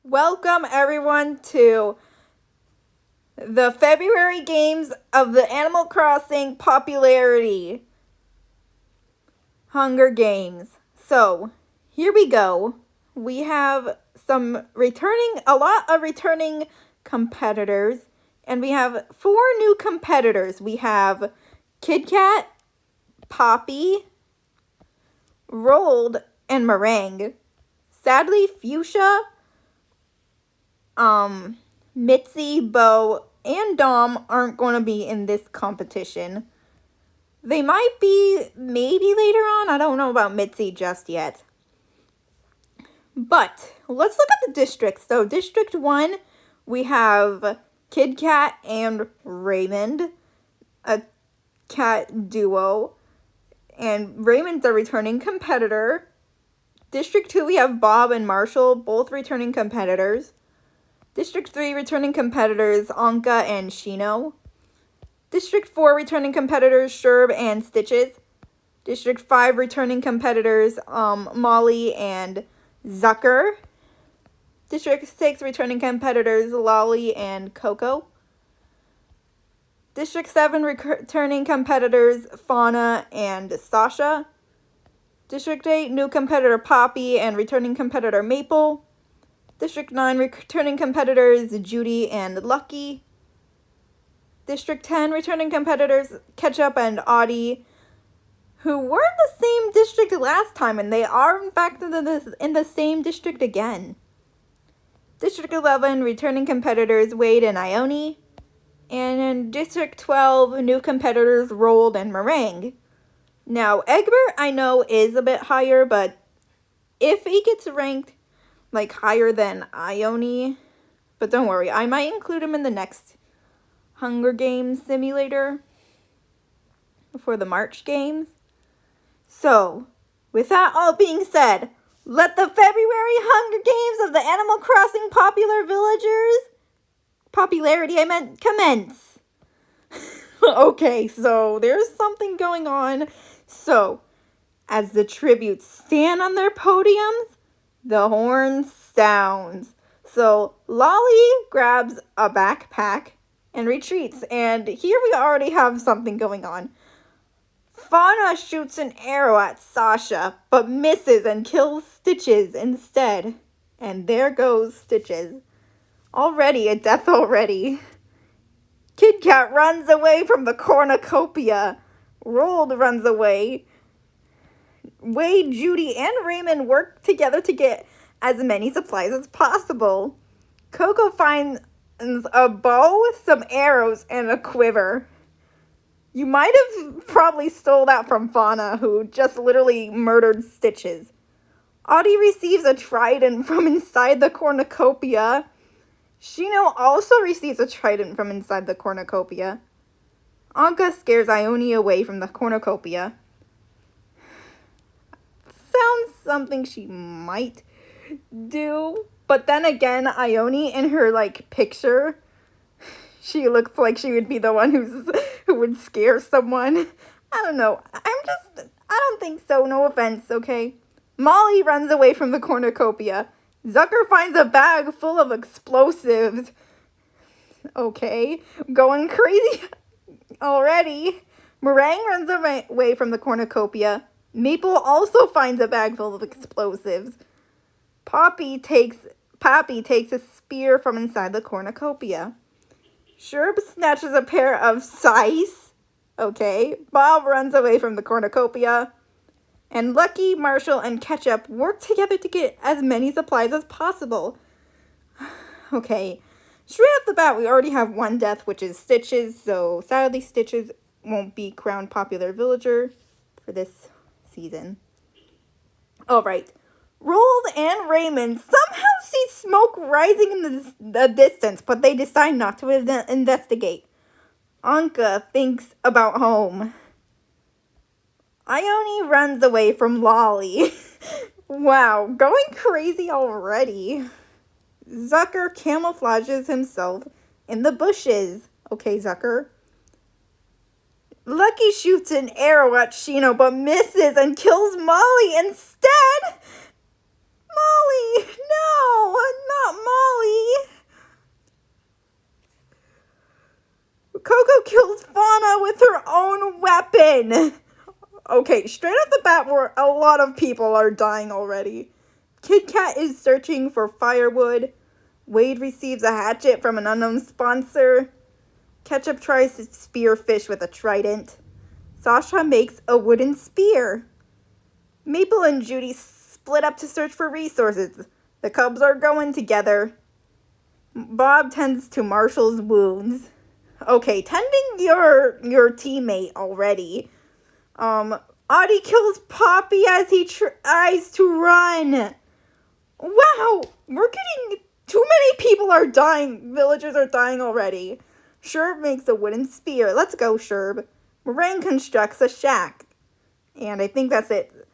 Welcome everyone to the February games of the Animal Crossing popularity Hunger Games. So, here we go. We have a lot of returning competitors, and we have 4 new competitors. We have Kid Kat, Poppy, Rolled, and Meringue. Sadly, Fuchsia, Mitzi, Bo, and Dom aren't going to be in this competition. They might be maybe later on. I don't know about Mitzi just yet. But let's look at the districts. So District 1, we have Kid Kat and Raymond, a cat duo. And Raymond's a returning competitor. District 2, we have Bob and Marshall, both returning competitors. District 3, returning competitors, Anka and Shino. District 4, returning competitors, Sherb and Stitches. District 5, returning competitors, Molly and Zucker. District 6, returning competitors, Lolly and Coco. District 7, returning competitors, Fauna and Sasha. District 8, new competitor, Poppy, and returning competitor, Maple. District 9, returning competitors, Judy and Lucky. District 10, returning competitors, Ketchup and Audie, who were in the same district last time, and they are in fact in the same district again. District 11, returning competitors, Wade and Ione. And in District 12, new competitors, Rolled and Meringue. Now, Egbert, I know, is a bit higher, but if he gets ranked like higher than Ione, but don't worry, I might include him in the next Hunger Games simulator for the March games. So, with that all being said, let the February Hunger Games of the Animal Crossing popularity, commence. Okay, so there's something going on. So, as the tributes stand on their podiums, the horn sounds. So, Lolly grabs a backpack and retreats, and here we already have something going on. Fauna shoots an arrow at Sasha, but misses and kills Stitches instead. And there goes Stitches. Already a death already. Kid Kat runs away from the cornucopia. Rolled runs away. Wade, Judy, and Raymond work together to get as many supplies as possible. Coco finds a bow, some arrows, and a quiver. You might have probably stole that from Fauna, who just literally murdered Stitches. Audie receives a trident from inside the cornucopia. Shino also receives a trident from inside the cornucopia. Anka scares Ione away from the cornucopia. Sounds something she might do. But then again, Ione in her, picture, she looks like she would be the one who would scare someone. I don't know. I don't think so. No offense, okay? Molly runs away from the cornucopia. Zucker finds a bag full of explosives. Okay. Going crazy already. Meringue runs away from the cornucopia. Maple also finds a bag full of explosives. Poppy takes a spear from inside the cornucopia. Sherb snatches a pair of scythes. Okay. Bob runs away from the cornucopia. And Lucky, Marshall, and Ketchup work together to get as many supplies as possible. Okay. Straight off the bat, we already have one death, which is Stitches. So sadly, Stitches won't be crowned popular villager for this season. Alright. Rolled and Raymond somehow see smoke rising in the distance, but they decide not to investigate. Anka thinks about home. Ione runs away from Lolly. Wow, going crazy already. Zucker camouflages himself in the bushes. Okay, Zucker. Lucky shoots an arrow at Shino, but misses and kills Molly instead. Molly! No! Not in. Okay, straight off the bat, a lot of people are dying already. Kit Kat is searching for firewood. Wade receives a hatchet from an unknown sponsor. Ketchup tries to spear fish with a trident. Sasha makes a wooden spear. Maple and Judy split up to search for resources. The Cubs are going together. Bob tends to Marshall's wounds. Okay, tending your teammate already. Audie kills Poppy as he tries to run. Wow, we're getting too many people are dying. Villagers are dying already. Sherb makes a wooden spear. Let's go, Sherb. Meringue constructs a shack. And I think that's it.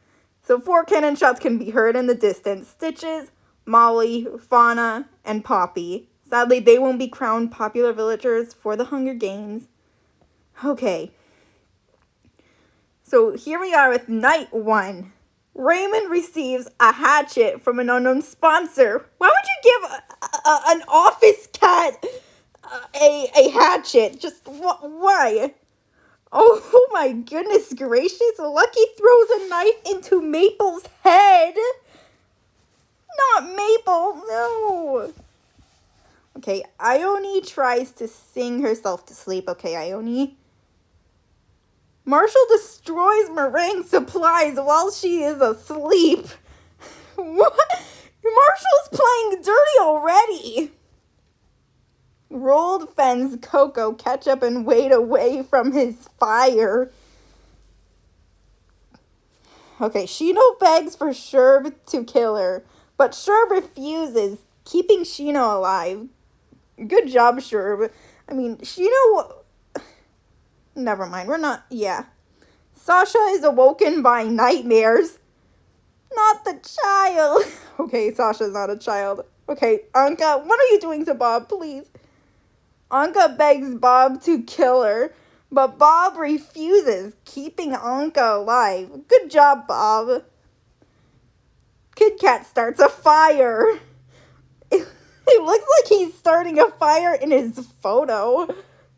So 4 cannon shots can be heard in the distance. Stitches, Molly, Fauna, and Poppy. Sadly, they won't be crowned popular villagers for the Hunger Games. Okay. So here we are with night 1. Raymond receives a hatchet from an unknown sponsor. Why would you give an office cat a hatchet? Just why? Oh my goodness gracious. Lucky throws a knife into Maple's head. Not Maple, no. Okay, Ione tries to sing herself to sleep. Okay, Ione. Marshall destroys Meringue supplies while she is asleep. What? Marshall's playing dirty already. Rolled fends Coco, Ketchup, and Wade away from his fire. Okay, Shino begs for Sherb to kill her, but Sherb refuses, keeping Shino alive. Good job, Sherb. I mean, Shino... Never mind, we're not... Yeah. Sasha is awoken by nightmares. Not the child. Okay, Sasha's not a child. Okay, Anka, what are you doing to Bob, please? Anka begs Bob to kill her, but Bob refuses, keeping Anka alive. Good job, Bob. Kit Kat starts a fire. It looks like he's starting a fire in his photo.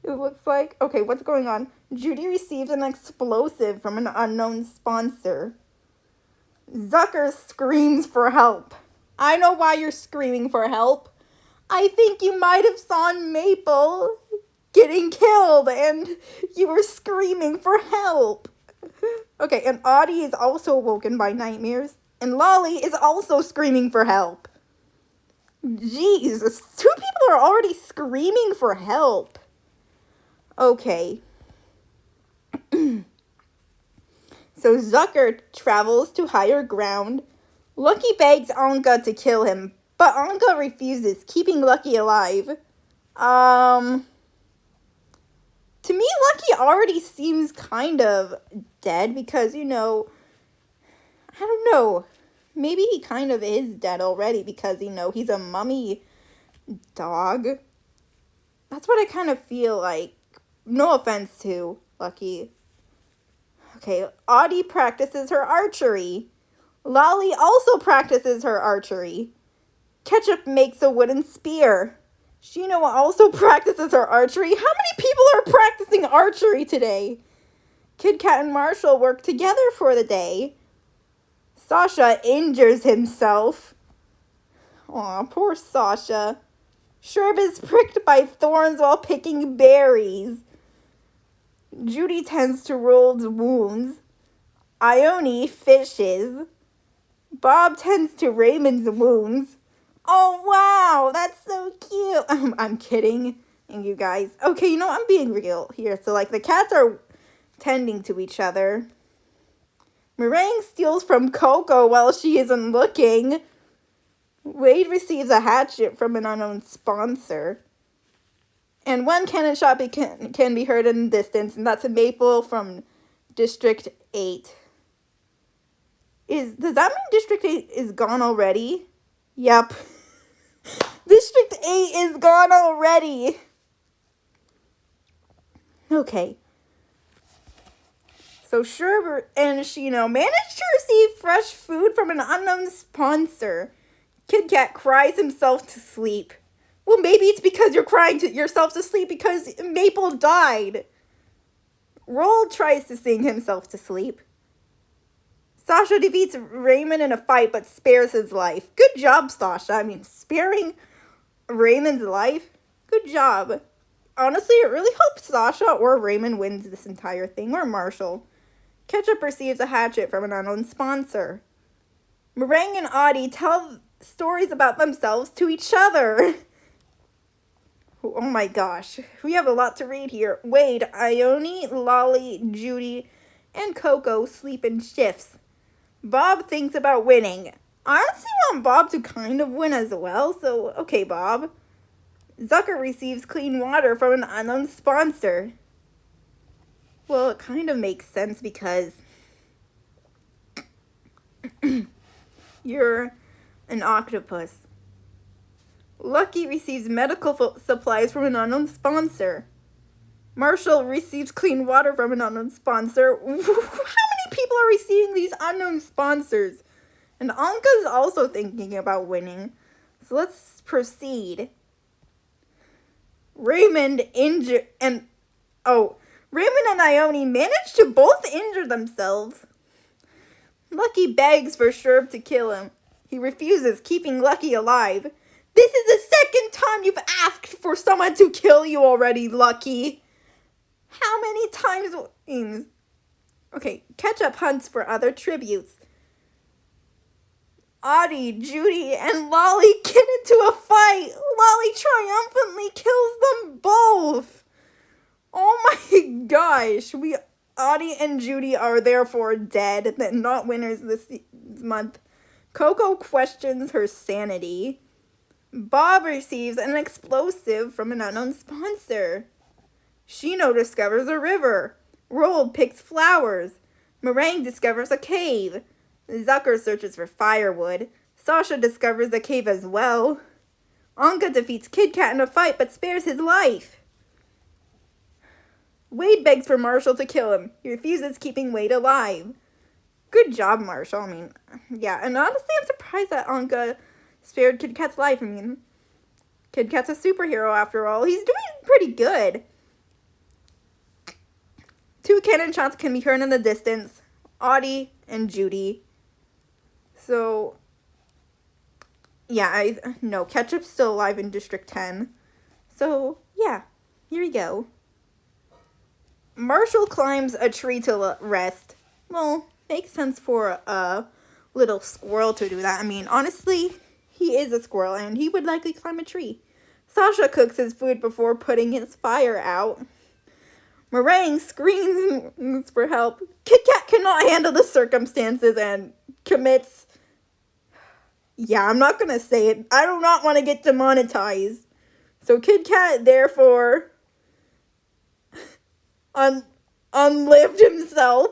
It looks like... Okay, what's going on? Judy receives an explosive from an unknown sponsor. Zucker screams for help. I know why you're screaming for help. I think you might have saw Maple getting killed and you were screaming for help. Okay, and Audie is also awoken by nightmares. And Lolly is also screaming for help. Jeez, 2 people are already screaming for help. Okay. So Zucker travels to higher ground. Lucky begs Anka to kill him, but Anka refuses, keeping Lucky alive. To me, Lucky already seems kind of dead because, you know, I don't know. Maybe he kind of is dead already because, you know, he's a mummy dog. That's what I kind of feel like. No offense to Lucky. Okay, Audie practices her archery. Lolly also practices her archery. Ketchup makes a wooden spear. Shino also practices her archery. How many people are practicing archery today? Kit Kat and Marshall work together for the day. Sasha injures himself. Aw, poor Sasha. Sherb is pricked by thorns while picking berries. Judy tends to Rold's wounds. Ione fishes. Bob tends to Raymond's wounds. Oh, wow, that's so cute. I'm kidding, you guys. Okay, you know, I'm being real here. So, like, the cats are tending to each other. Meringue steals from Coco while she isn't looking. Wade receives a hatchet from an unknown sponsor. And 1 cannon shot can be heard in the distance, and that's a Maple from District 8. Does that mean District 8 is gone already? Yep. District 8 is gone already. Okay. So Sherb and Shino managed to receive fresh food from an unknown sponsor. Kit Kat cries himself to sleep. Well, maybe it's because you're crying yourself to sleep because Maple died. Roald tries to sing himself to sleep. Sasha defeats Raymond in a fight but spares his life. Good job, Sasha. I mean, sparing Raymond's life? Good job. Honestly, it really hopes Sasha or Raymond wins this entire thing, or Marshall. Ketchup receives a hatchet from an unknown sponsor. Meringue and Audie tell stories about themselves to each other. Oh my gosh, we have a lot to read here. Wade, Ione, Lolly, Judy, and Coco sleep in shifts. Bob thinks about winning. I honestly want Bob to kind of win as well, so okay, Bob. Zucker receives clean water from an unknown sponsor. Well, it kind of makes sense because you're an octopus. Lucky receives medical supplies from an unknown sponsor. Marshall receives clean water from an unknown sponsor. How many people are receiving these unknown sponsors? And Anka's also thinking about winning. So let's proceed. Raymond and Ione manage to both injure themselves. Lucky begs for Sherb to kill him. He refuses, keeping Lucky alive. This is the second time you've asked for someone to kill you already, Lucky. How many times? Okay, Ketchup hunts for other tributes. Audie, Judy, and Lolly get into a fight. Lolly triumphantly kills them both. Oh my gosh. Audie and Judy are therefore dead, not winners this month. Coco questions her sanity. Bob receives an explosive from an unknown sponsor. Shino discovers a river. Roald picks flowers. Meringue discovers a cave. Zucker searches for firewood. Sasha discovers the cave as well. Anka defeats Kit Kat in a fight but spares his life. Wade begs for Marshall to kill him. He refuses, keeping Wade alive. Good job, Marshall. I mean, yeah, and honestly, I'm surprised that Anka spared Kit Kat's life. I mean, Kit Kat's a superhero after all. He's doing pretty good. 2 cannon shots can be heard in the distance. Audie and Judy. So, yeah, Ketchup's still alive in District 10. So, yeah, here we go. Marshall climbs a tree to rest. Well, makes sense for a little squirrel to do that. I mean, honestly, he is a squirrel and he would likely climb a tree. Sasha cooks his food before putting his fire out. Meringue screams for help. Kit Kat cannot handle the circumstances and commits... Yeah, I'm not going to say it. I do not want to get demonetized. So Kit Kat, therefore, unlived himself.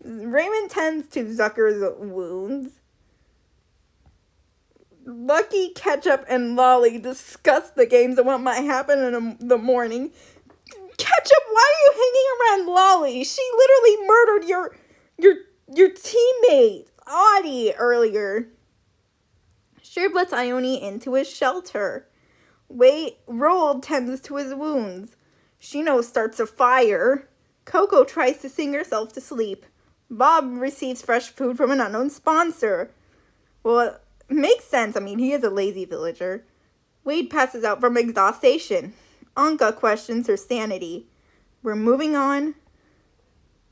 Raymond tends to Zucker's wounds. Lucky, Ketchup, and Lolly discuss the games and what might happen in the morning. Ketchup, why are you hanging around Lolly? She literally murdered your teammate, Audie, earlier. Sherb lets Ione into his shelter. Roald tends to his wounds. Shino starts a fire. Coco tries to sing herself to sleep. Bob receives fresh food from an unknown sponsor. Well, it makes sense. I mean, he is a lazy villager. Wade passes out from exhaustion. Anka questions her sanity. We're moving on.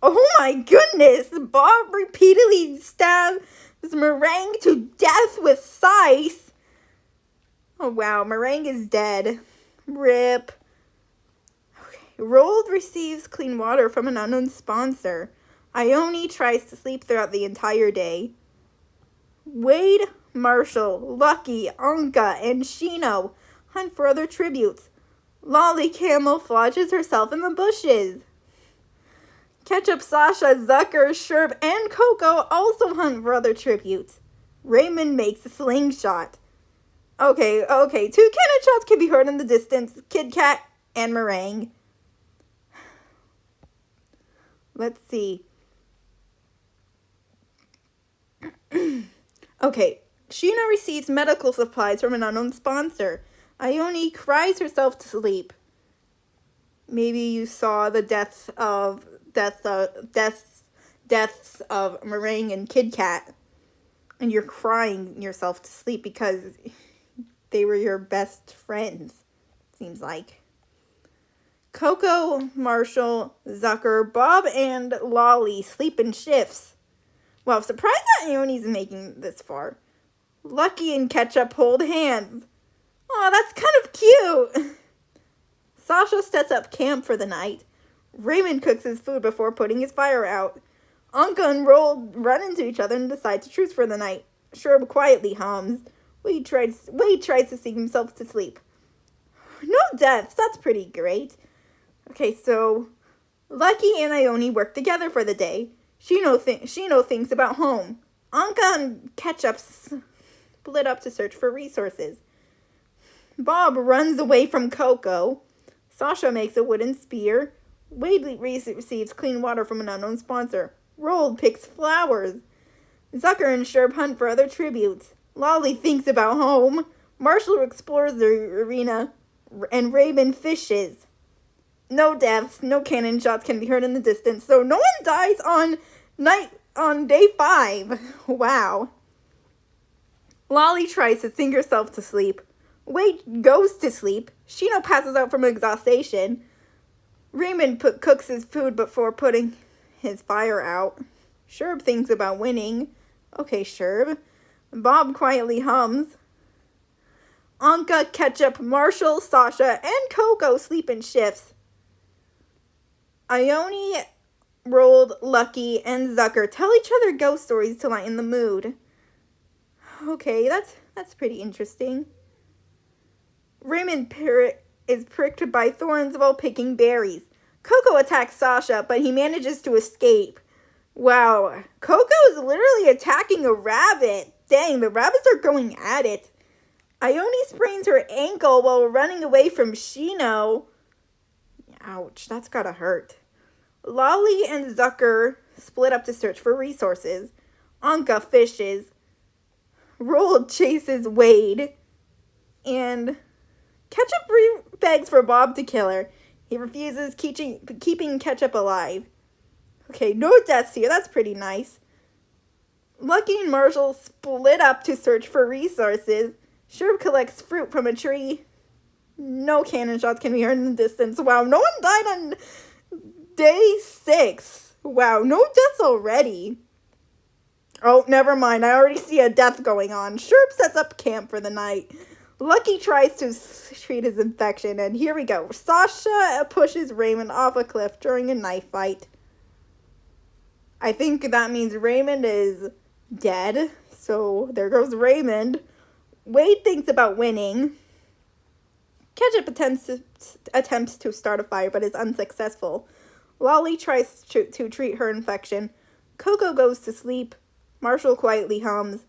Oh my goodness! Bob repeatedly stabs Meringue to death with scythe. Oh wow, Meringue is dead. Rip. Okay. Roald receives clean water from an unknown sponsor. Ione tries to sleep throughout the entire day. Wade, Marshall, Lucky, Anka, and Shino hunt for other tributes. Lolly camouflages herself in the bushes. Ketchup, Sasha, Zucker, Sherb, and Coco also hunt for other tributes. Raymond makes a slingshot. Okay, 2 cannon shots can be heard in the distance. Kit Kat and Meringue. Let's see. Okay, Sheena receives medical supplies from an unknown sponsor. Ione cries herself to sleep. Maybe you saw the deaths of Meringue and Kit Kat, and you're crying yourself to sleep because they were your best friends, seems like. Coco, Marshall, Zucker, Bob, and Lolly sleep in shifts. Well, surprised that Ioni's making this far. Lucky and Ketchup hold hands. Aw, that's kind of cute. Sasha sets up camp for the night. Raymond cooks his food before putting his fire out. Anka and Roald run into each other and decide to truce for the night. Sherb quietly hums. Wade tries to sing himself to sleep. No deaths, that's pretty great. Okay, so Lucky and Ione work together for the day. Shino thinks about home. Anka and Ketchup split up to search for resources. Bob runs away from Coco. Sasha makes a wooden spear. Wade receives clean water from an unknown sponsor. Roald picks flowers. Zucker and Sherb hunt for other tributes. Lolly thinks about home. Marshall explores the arena. And Raymond fishes. No deaths, no cannon shots can be heard in the distance, so no one dies on day 5. Wow. Lolly tries to sing herself to sleep. Wade goes to sleep. Shino passes out from exhaustion. Raymond cooks his food before putting his fire out. Sherb thinks about winning. Okay, Sherb. Bob quietly hums. Anka, Ketchup, Marshall, Sasha, and Coco sleep in shifts. Ione, Roald, Lucky, and Zucker tell each other ghost stories to lighten the mood. Okay, that's pretty interesting. Raymond is pricked by thorns while picking berries. Coco attacks Sasha, but he manages to escape. Wow, Coco is literally attacking a rabbit. Dang, the rabbits are going at it. Ione sprains her ankle while running away from Shino. Ouch, that's gotta hurt. Lolly and Zucker split up to search for resources. Anka fishes. Roald chases Wade. And Ketchup begs for Bob to kill her. He refuses, keeping Ketchup alive. Okay, no deaths here. That's pretty nice. Lucky and Marshall split up to search for resources. Sherb collects fruit from a tree. No cannon shots can be heard in the distance. Wow, no one died on day 6. Wow, no deaths already. Oh, never mind. I already see a death going on. Sherb sets up camp for the night. Lucky tries to treat his infection, and here we go. Sasha pushes Raymond off a cliff during a knife fight. I think that means Raymond is dead. So there goes Raymond. Wade thinks about winning. Ketchup attempts to start a fire, but is unsuccessful. Lolly tries to treat her infection. Coco goes to sleep. Marshall quietly hums.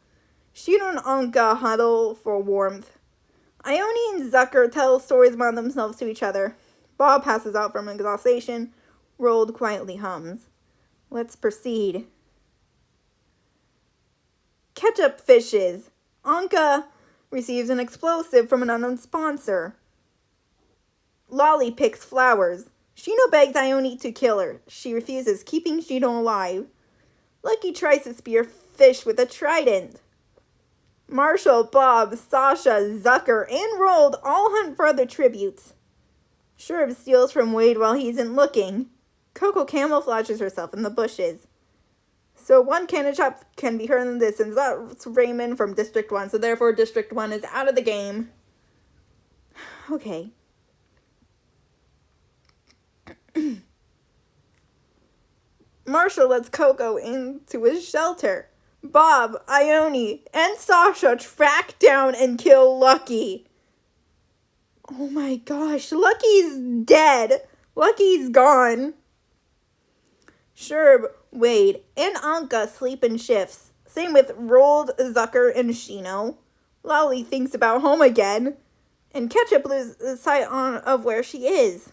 Shino and Anka huddle for warmth. Ione and Zucker tell stories about themselves to each other. Bob passes out from exhaustion. Roald quietly hums. Let's proceed. Ketchup fishes. Anka receives an explosive from an unknown sponsor. Lolly picks flowers. Shino begs Ione to kill her. She refuses, keeping Shino alive. Lucky tries to spear fish with a trident. Marshall, Bob, Sasha, Zucker, and Roald all hunt for other tributes. Sherb steals from Wade while he isn't looking. Coco camouflages herself in the bushes. So one cannon shot can be heard in the distance. That's Raymond from District 1. So therefore District 1 is out of the game. Okay. Marshall lets Coco into his shelter. Bob, Ione, and Sasha track down and kill Lucky. Oh my gosh, Lucky's dead. Lucky's gone. Sherb, Wade, and Anka sleep in shifts. Same with Roald, Zucker, and Shino. Lolly thinks about home again. And Ketchup loses sight of where she is.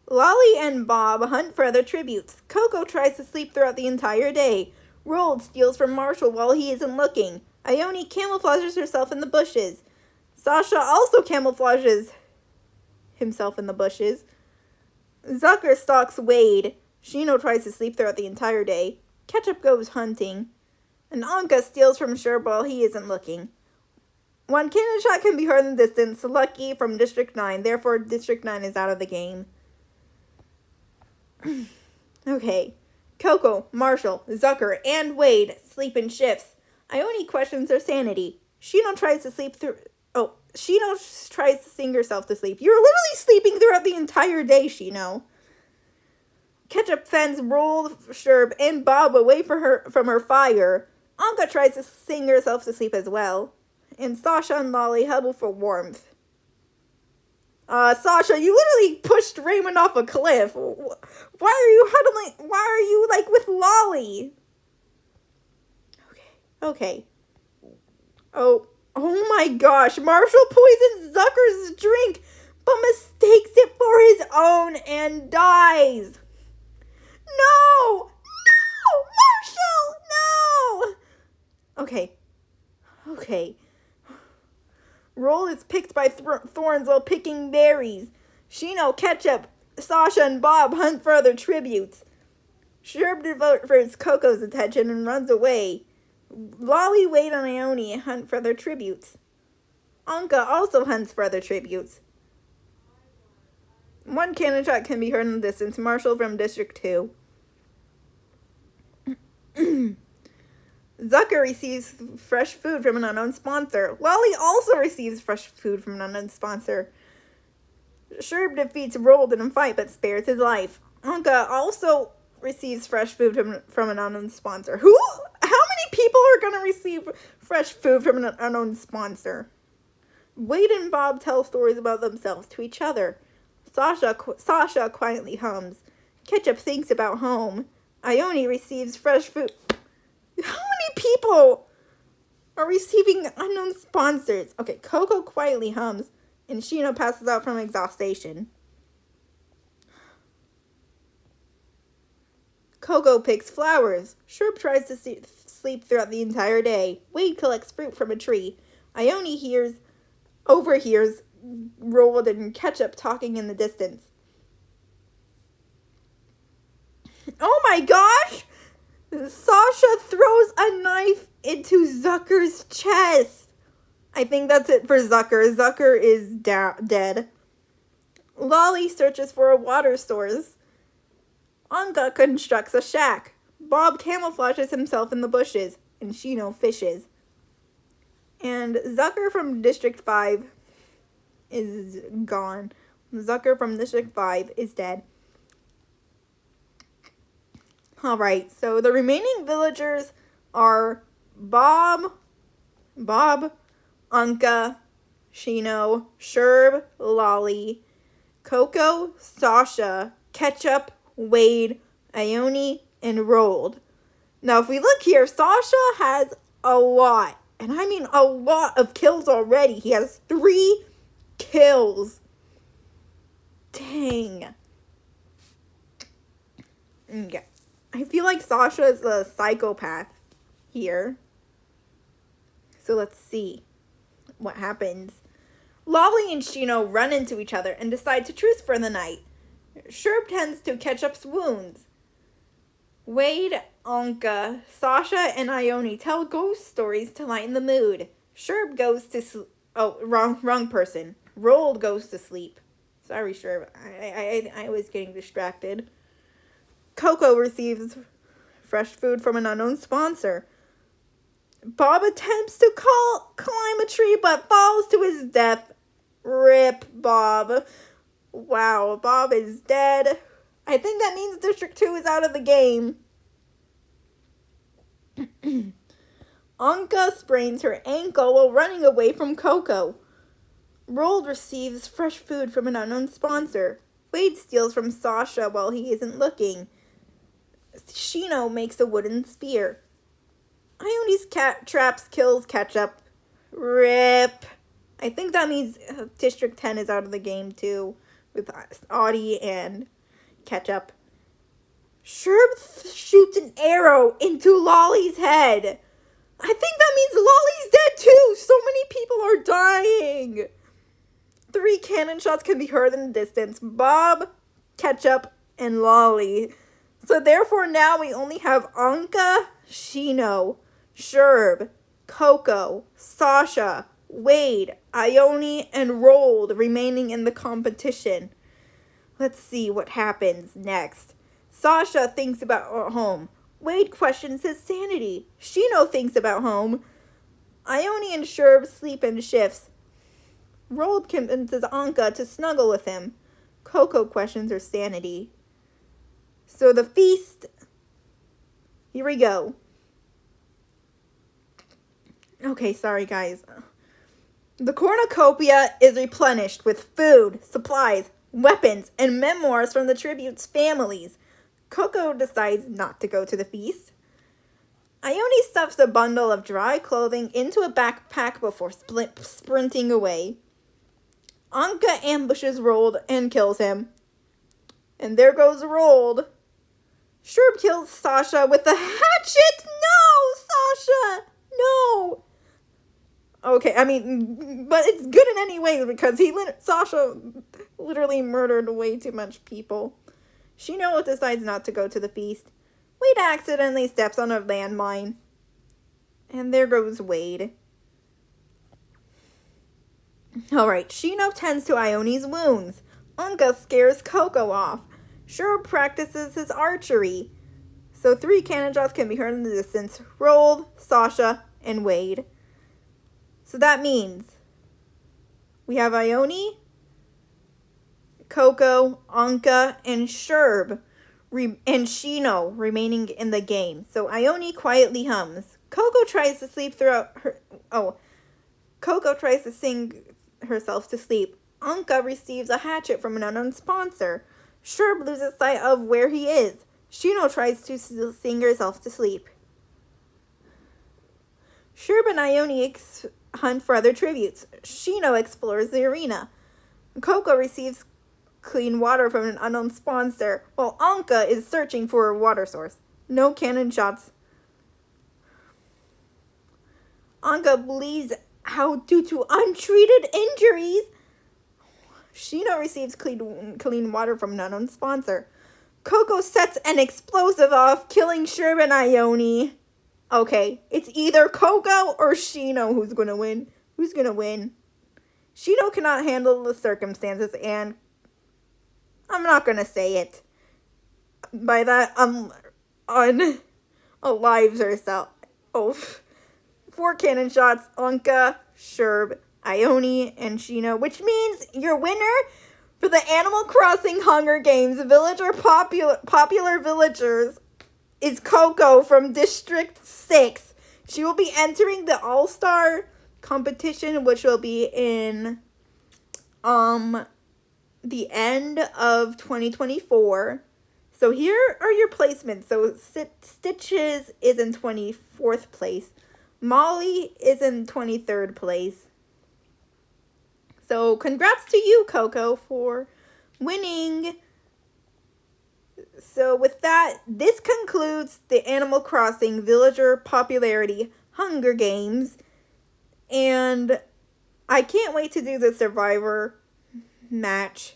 Lolly and Bob hunt for other tributes. Coco tries to sleep throughout the entire day. Roald steals from Marshall while he isn't looking. Ione camouflages herself in the bushes. Sasha also camouflages himself in the bushes. Zucker stalks Wade. Shino tries to sleep throughout the entire day. Ketchup goes hunting. And Anka steals from Sherb while he isn't looking. One cannon shot can be heard in the distance. Lucky from District 9. Therefore, District 9 is out of the game. Okay. Coco, Marshall, Zucker, and Wade sleep in shifts. Ione questions their sanity. Shino tries to sing herself to sleep. You're literally sleeping throughout the entire day, Shino. Ketchup fends Roll, Sherb, and Bob away from her fire. Anka tries to sing herself to sleep as well. And Sasha and Lolly huddle for warmth. Sasha, you literally pushed Raymond off a cliff. Why are you huddling? Why are you, with Lolly? Okay. Oh my gosh. Marshall poisons Zucker's drink, but mistakes it for his own and dies. No! Marshall! No! Okay. Roll is picked by thorns while picking berries. Shino, Ketchup, Sasha, and Bob hunt for other tributes. Sherb diverts Coco's attention and runs away. Lolly, Wade, and Ione hunt for other tributes. Anka also hunts for other tributes. One cannon shot can be heard in the distance. Marshall from District 2. Zucker receives fresh food from an unknown sponsor. Lolly also receives fresh food from an unknown sponsor. Sherb defeats Rold in a fight but spares his life. Anka also receives fresh food from an unknown sponsor. How many people are going to receive fresh food from an unknown sponsor? Wade and Bob tell stories about themselves to each other. Sasha quietly hums. Ketchup thinks about home. Ione receives fresh food. How many people are receiving unknown sponsors? Okay, Coco quietly hums, and Shino passes out from exhaustion. Coco picks flowers. Sherb tries to sleep throughout the entire day. Wade collects fruit from a tree. Ione overhears Rold and Ketchup talking in the distance. Oh my gosh! Sasha throws a knife into Zucker's chest. I think that's it for Zucker. Zucker is dead. Lolly searches for a water source. Anka constructs a shack. Bob camouflages himself in the bushes. And Shino fishes. And Zucker from District 5 is gone. Zucker from District 5 is dead. Alright, so the remaining villagers are Bob, Anka, Shino, Sherb, Lolly, Coco, Sasha, Ketchup, Wade, Ione, and Rold. Now, if we look here, Sasha has a lot, and I mean a lot of kills already. He has 3 kills. Dang. Okay. I feel like Sasha is a psychopath here. So let's see what happens. Lolly and Shino run into each other and decide to truce for the night. Sherb tends to Ketchup's wounds. Wade, Anka, Sasha, and Ione tell ghost stories to lighten the mood. Sherb goes to sleep. Oh, wrong person. Rold goes to sleep. Sorry, Sherb. I was getting distracted. Coco receives fresh food from an unknown sponsor. Bob attempts to climb a tree but falls to his death. Rip Bob. Wow, Bob is dead. I think that means District 2 is out of the game. Anka sprains her ankle while running away from Coco. Rold receives fresh food from an unknown sponsor. Wade steals from Sasha while he isn't looking. Shino makes a wooden spear. Ione's cat traps kills Ketchup. Rip. I think that means District 10 is out of the game too, with Audie and Ketchup. Sherb shoots an arrow into Lolly's head. I think that means Lolly's dead too. So many people are dying. 3 cannon shots can be heard in the distance. Bob, Ketchup, and Lolly. So therefore now we only have Anka, Shino, Sherb, Coco, Sasha, Wade, Ione, and Rold remaining in the competition. Let's see what happens next. Sasha thinks about home. Wade questions his sanity. Shino thinks about home. Ione and Sherb sleep in shifts. Rold convinces Anka to snuggle with him. Coco questions her sanity. So the feast. Here we go. Okay, sorry guys. The cornucopia is replenished with food, supplies, weapons, and memoirs from the tribute's families. Coco decides not to go to the feast. Ione stuffs a bundle of dry clothing into a backpack before sprinting away. Anka ambushes Rold and kills him. And there goes Rold. Sherb kills Sasha with a hatchet. No, Sasha, no. Okay, I mean, but it's good in any way because Sasha literally murdered way too much people. Shino decides not to go to the feast. Wade accidentally steps on a landmine. And there goes Wade. Alright, Shino tends to Ione's wounds. Anka scares Coco off. Sherb practices his archery. So 3 cannon shots can be heard in the distance. Rold, Sasha, and Wade. So that means we have Ione, Coco, Anka, and Sherb and Shino remaining in the game. So Ione quietly hums. Coco tries to sleep throughout her... Oh. Coco tries to sing herself to sleep. Anka receives a hatchet from an unknown sponsor. Sherb loses sight of where he is. Shino tries to sing herself to sleep. Sherb and Ione hunt for other tributes. Shino explores the arena. Coco receives clean water from an unknown sponsor, while Anka is searching for a water source. No cannon shots. Anka bleeds out due to untreated injuries. Shino receives clean water from an unknown sponsor. Coco sets an explosive off, killing Sherb and Ione. Okay, it's either Coco or Shino who's gonna win. Who's gonna win? Shino cannot handle the circumstances, and I'm not gonna say it. By that, unalives herself. Oh, 4 cannon shots, Anka, Sherb, Ione, and Shino, which means your winner for the Animal Crossing Hunger Games Popular Villagers is Coco from District 6. She will be entering the All-Star competition, which will be in the end of 2024. So here are your placements. So Stitches is in 24th place. Molly is in 23rd place. So congrats to you, Coco, for winning. So with that, this concludes the Animal Crossing Villager Popularity Hunger Games. And I can't wait to do the Survivor match.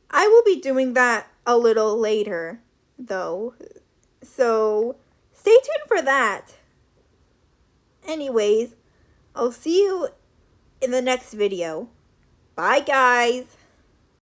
I will be doing that a little later, though. So stay tuned for that. Anyways, I'll see you in the next video. Bye, guys.